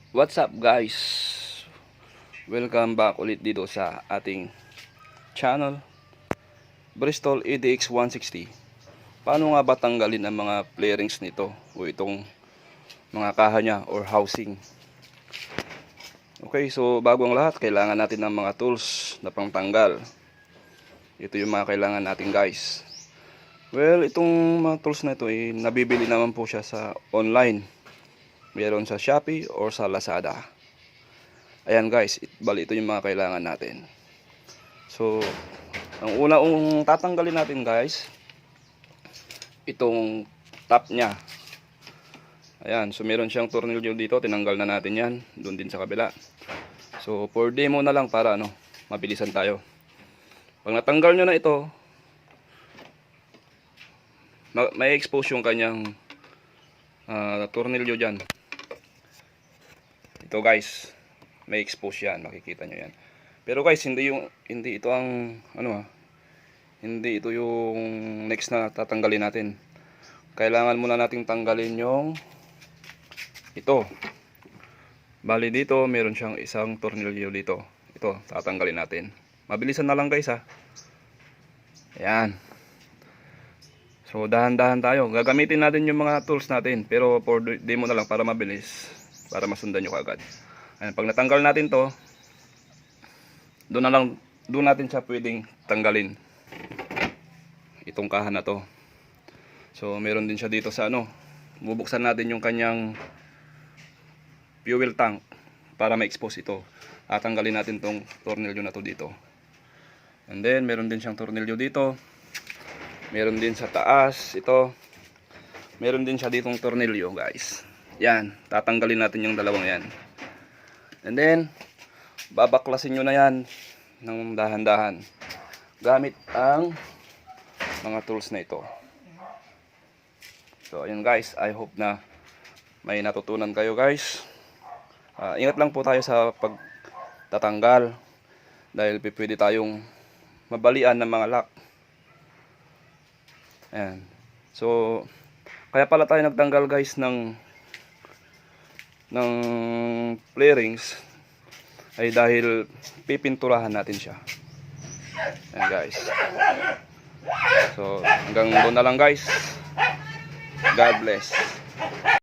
What's up guys? Welcome back ulit dito sa ating channel Bristol EDX 160. Paano nga ba tanggalin ang mga flarings nito o itong mga kaha niya or housing? Okay, so bago ang lahat, kailangan natin ng mga tools na pangtanggal. Ito yung mga kailangan natin guys. Well, itong mga tools na ito ay nabibili naman po siya sa online. Meron sa Shopee or sa Lazada. Ayan guys, bali ito yung mga kailangan natin. So, ang unang tatanggalin natin guys, itong top nya. Ayan, so meron siyang tornilyo dito, tinanggal na natin yan, doon din sa kabila. So, for demo na lang para mabilisan tayo. Pag natanggal nyo na ito, may expose yung kanyang tornilyo dyan. Ito guys, may expose yan, makikita nyo yan. Pero guys, hindi ito ang hindi ito yung next na tatanggalin natin. Kailangan muna nating tanggalin yung ito. Bali dito, meron siyang isang tornilyo dito. Ito, tatanggalin natin. Mabilisan na lang guys ha. Ayan. So dahan-dahan tayo. Gagamitin natin yung mga tools natin, pero for demo na lang para mabilis, para masundan nyo kaagad. Ayan, pag natanggal natin to, doon natin siya pwedeng tanggalin. Itong kaha na to. So meron din siya dito sa bubuksan natin yung kanyang fuel tank para ma-expose ito. Tatanggalin natin tong tornilyo na to dito. And then meron din siyang tornilyo dito. Meron din sa taas ito. Meron din siya ditong tornilyo guys. Yan, tatanggalin natin yung dalawang yan. And then babaklasin nyo na yan ng dahan-dahan gamit ang mga tools na ito. So ayun guys, I hope na may natutunan kayo guys. Ingat lang po tayo sa pagtatanggal dahil pwede tayong mabalian ng mga lock. Ayan. So kaya pala tayo nagtanggal guys ng flarings ay dahil pipinturahan natin siya. Ayan guys. So hanggang doon na lang guys. God bless.